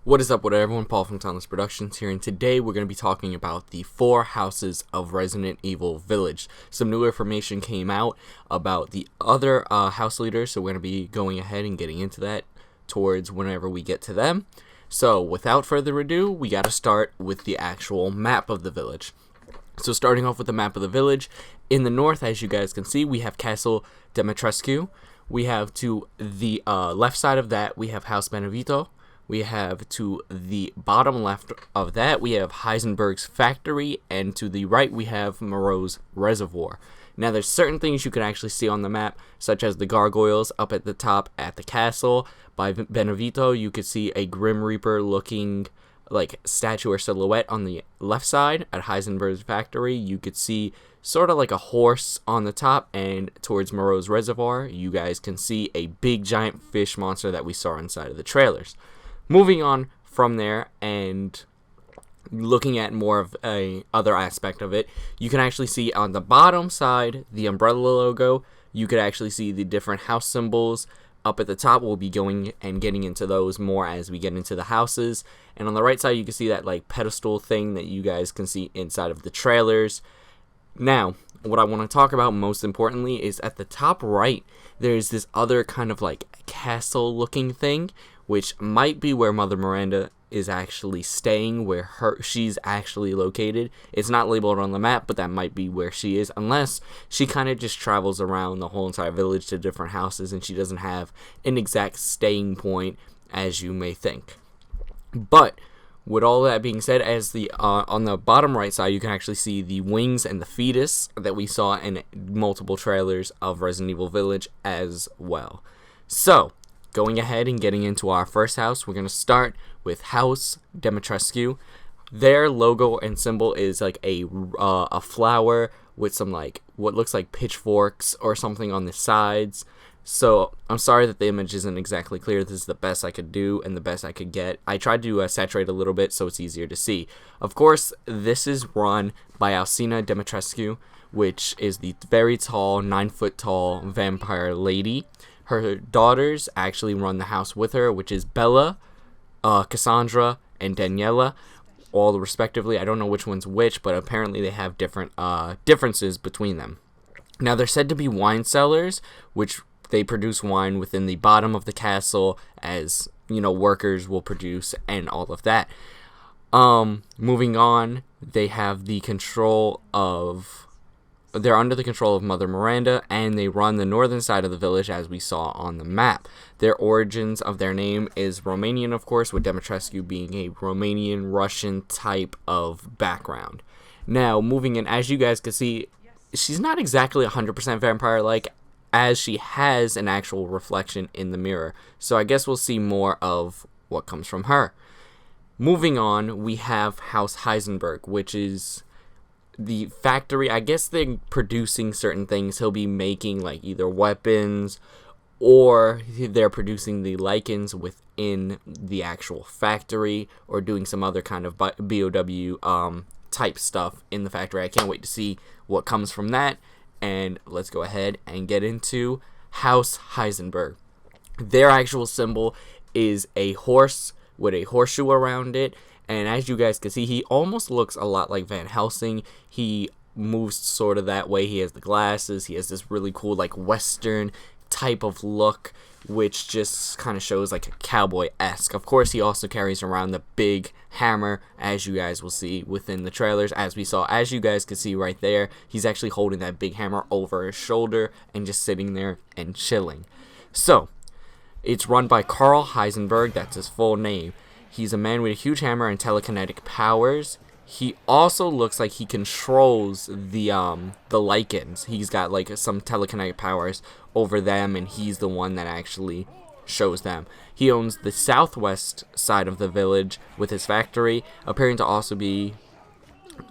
What is up with everyone? Paul from Timeless Productions here, and today we're going to be talking about the 4 houses of Resident Evil Village. Some new information came out about the other house leaders, so we're going to be going ahead and getting into that towards whenever we get to them. So without further ado, we got to start with the actual map of the village. So starting off with the map of the village, in the north, as you guys can see, we have Castle Dimitrescu. We have to the left side of that, we have House Beneviento. We have to the bottom left of that, we have Heisenberg's factory, and to the right, we have Moreau's Reservoir. Now, there's certain things you can actually see on the map, such as the gargoyles up at the top at the castle. By Beneviento, you could see a Grim Reaper looking like statue or silhouette on the left side. At Heisenberg's factory, you could see sort of like a horse on the top, and towards Moreau's Reservoir, you guys can see a big giant fish monster that we saw inside of the trailers. Moving on from there and looking at more of a other aspect of it, you can actually see on the bottom side the umbrella logo. You could actually see the different house symbols up at the top. We'll be going and getting into those more as we get into the houses. And on the right side, you can see that like pedestal thing that you guys can see inside of the trailers. Now, what I want to talk about most importantly is at the top right, there's this other kind of like castle looking thing, which might be where Mother Miranda is actually staying, where she's actually located. It's not labeled on the map, but that might be where she is, unless she kind of just travels around the whole entire village to different houses and she doesn't have an exact staying point, as you may think. But with all that being said, as the on the bottom right side, you can actually see the wings and the fetus that we saw in multiple trailers of Resident Evil Village as well. So, going ahead and getting into our first house, we're going to start with House Dimitrescu. Their logo and symbol is like a flower with some like what looks like pitchforks or something on the sides. So I'm sorry that the image isn't exactly clear. This is the best I could do and the best I could get. I tried to saturate a little bit so it's easier to see. Of course, this is run by Alcina Dimitrescu, which is the very tall, 9-foot tall vampire lady. Her daughters actually run the house with her, which is Bella, Cassandra, and Daniela, all respectively. I don't know which one's which, but apparently they have different differences between them. Now, they're said to be wine cellars, which they produce wine within the bottom of the castle, as, you know, workers will produce and all of that. Moving on, they have the control of... They're under the control of Mother Miranda, and they run the northern side of the village, as we saw on the map. Their origins of their name is Romanian, of course, with Dimitrescu being a Romanian-Russian type of background. Now, moving in, as you guys can see, she's not exactly 100% vampire-like, as she has an actual reflection in the mirror. So I guess we'll see more of what comes from her. Moving on, we have House Heisenberg, which is the factory. I guess they're producing certain things. He'll be making like either weapons, or they're producing the lichens within the actual factory, or doing some other kind of BOW type stuff in the factory. I can't wait to see what comes from that. And let's go ahead and get into House Heisenberg. Their actual symbol is a horse with a horseshoe around it. And as you guys can see, he almost looks a lot like Van Helsing. He moves sort of that way. He has the glasses. He has this really cool, like, Western type of look, which just kind of shows, like, a cowboy-esque. Of course, he also carries around the big hammer, as you guys will see within the trailers. As we saw, as you guys can see right there, he's actually holding that big hammer over his shoulder and just sitting there and chilling. So, it's run by Carl Heisenberg. That's his full name. He's a man with a huge hammer and telekinetic powers. He also looks like he controls the lichens. He's got like some telekinetic powers over them, and he's the one that actually shows them. He owns the southwest side of the village with his factory, appearing to also be...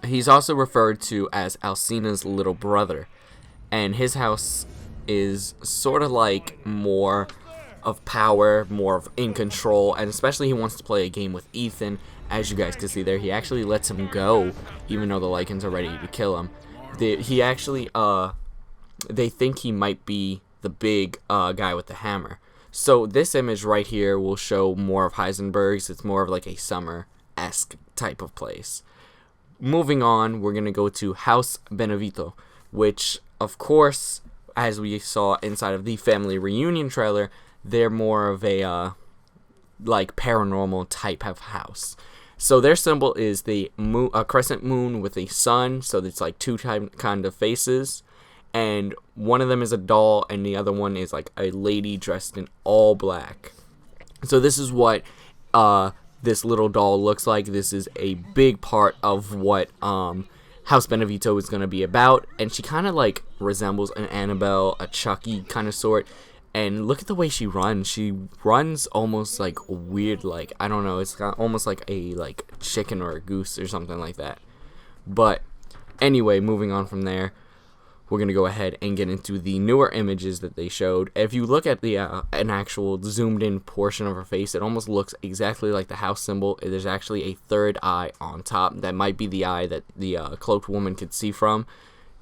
He's also referred to as Alcina's little brother. And his house is sort of like more of power, more of in control, and especially he wants to play a game with Ethan. As you guys can see there, he actually lets him go, even though the lichens are ready to kill him. They think he might be the big guy with the hammer. So this image right here will show more of Heisenberg's. It's more of like a summer-esque type of place. Moving on, we're going to go to House Beneviento, which, of course, as we saw inside of the family reunion trailer, they're more of a like paranormal type of house. So their symbol is the moon, a crescent moon with a sun. So it's like two kind of faces, and one of them is a doll, and the other one is like a lady dressed in all black. So this is what this little doll looks like. This is a big part of what House Beneviento is going to be about, and she kind of like resembles an Annabelle, a Chucky kind of sort. And look at the way she runs. She runs almost like weird, like, I don't know, it's almost like a like chicken or a goose or something like that. But anyway, moving on from there, we're going to go ahead and get into the newer images that they showed. If you look at the an actual zoomed in portion of her face, it almost looks exactly like the house symbol. There's actually a third eye on top. That might be the eye that the cloaked woman could see from,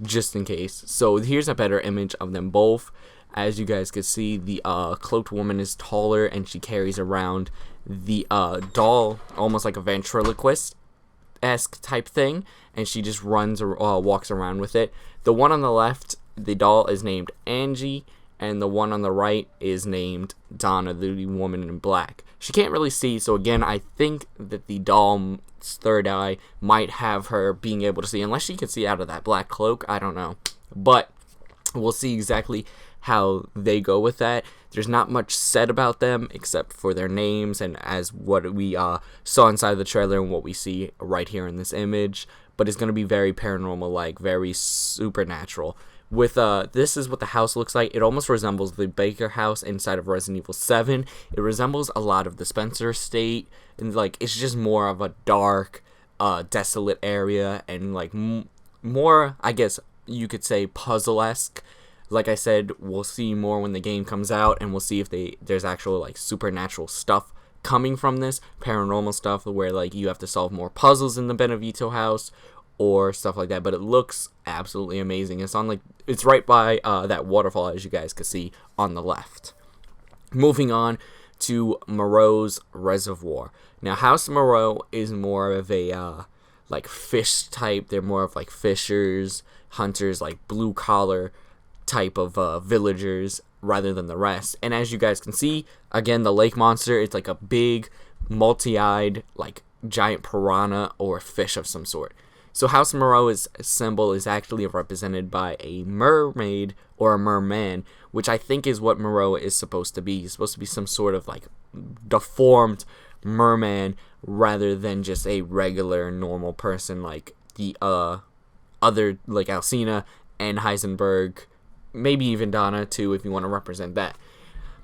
just in case. So here's a better image of them both. As you guys can see, the cloaked woman is taller, and she carries around the doll almost like a ventriloquist-esque type thing, and she just runs or walks around with it. The one on the left, the doll is named Angie, and the one on the right is named Donna, the woman in black. She can't really see, so again, I think that the doll's third eye might have her being able to see, unless she can see out of that black cloak. I don't know, but we'll see exactly how they go with that. There's not much said about them except for their names and as what we saw inside the trailer and what we see right here in this image. But it's going to be very paranormal, like very supernatural. With this is what the house looks like. It almost resembles the Baker house inside of Resident Evil 7. It resembles a lot of the Spencer estate, and like it's just more of a dark, desolate area, and like more, I guess you could say, puzzle-esque. Like I said, we'll see more when the game comes out, and we'll see if there's actual like supernatural stuff coming from this, paranormal stuff where like you have to solve more puzzles in the Beneviento house or stuff like that. But it looks absolutely amazing. It's right by that waterfall, as you guys can see on the left. Moving on to Moreau's Reservoir. Now, House Moreau is more of a like fish type. They're more of like fishers, hunters, like blue collar type of villagers rather than the rest. And as you guys can see, again, the lake monster, it's like a big multi-eyed like giant piranha or fish of some sort. So House Moreau's symbol is actually represented by a mermaid or a merman, which I think is what Moreau is supposed to be. He's supposed to be some sort of like deformed merman rather than just a regular normal person like the other like Alcina and Heisenberg, maybe even Donna too, if you want to represent that.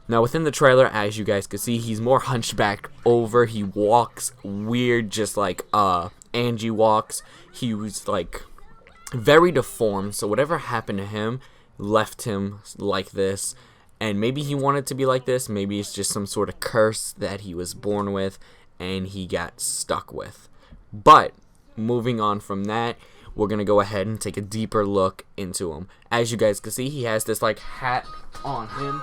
Now within the trailer, as you guys can see, he's more hunchbacked over. He walks weird, just like Angie walks. He was like very deformed, so whatever happened to him left him like this. And maybe he wanted to be like this, maybe it's just some sort of curse that he was born with and he got stuck with. But moving on from that, we're going to go ahead and take a deeper look into him. As you guys can see, he has this like hat on him,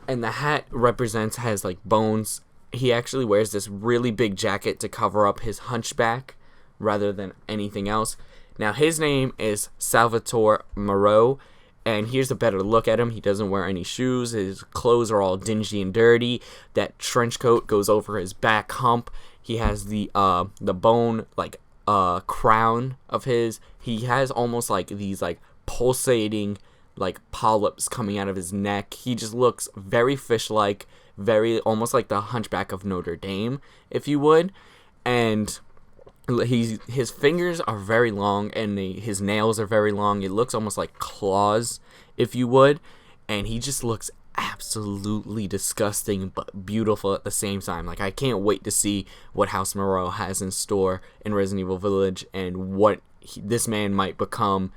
and the hat has like bones. He actually wears this really big jacket to cover up his hunchback rather than anything else. Now his name is Salvatore Moreau, and here's a better look at him. He doesn't wear any shoes. His clothes are all dingy and dirty. That trench coat goes over his back hump. He has the bone like crown of his. He has almost like these like pulsating like polyps coming out of his neck. He just looks very fish-like, very almost like the Hunchback of Notre Dame, if you would. And his fingers are very long, and his nails are very long. It looks almost like claws, if you would. And he just looks absolutely disgusting but beautiful at the same time. Like, I can't wait to see what House Moreau has in store in Resident Evil Village and what this man might become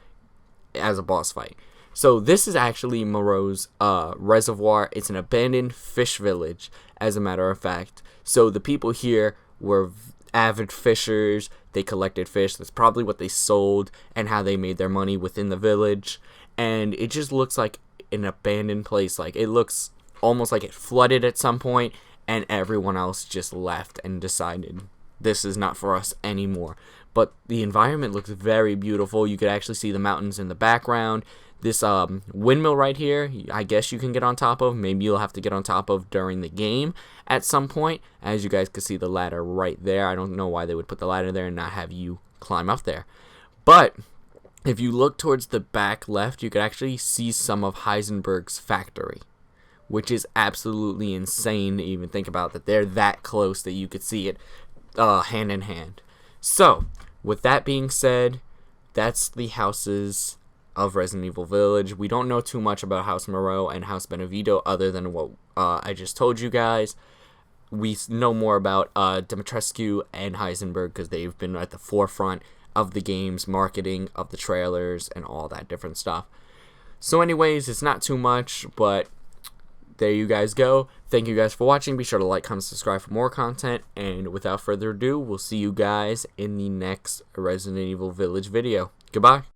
as a boss fight. So this is actually Moreau's reservoir. It's an abandoned fish village, as a matter of fact. So the people here were avid fishers. They collected fish. That's probably what they sold and how they made their money within the village. And it just looks like an abandoned place. Like, it looks almost like it flooded at some point, and everyone else just left and decided this is not for us anymore. But the environment looks very beautiful. You could actually see the mountains in the background. This windmill right here, I guess you can get on top of. Maybe you'll have to get on top of during the game at some point. As you guys can see the ladder right there. I don't know why they would put the ladder there and not have you climb up there. But if you look towards the back left, you could actually see some of Heisenberg's factory, which is absolutely insane to even think about that they're that close that you could see it hand in hand. So, with that being said, that's the houses of Resident Evil Village. We don't know too much about House Moreau and House Beneviento other than what I just told you guys. We know more about Dimitrescu and Heisenberg because they've been at the forefront of the game's marketing, of the trailers, and all that different stuff. So anyways, it's not too much, but there you guys go. Thank you guys for watching. Be sure to like, comment, subscribe for more content. And without further ado, we'll see you guys in the next Resident Evil Village video. Goodbye.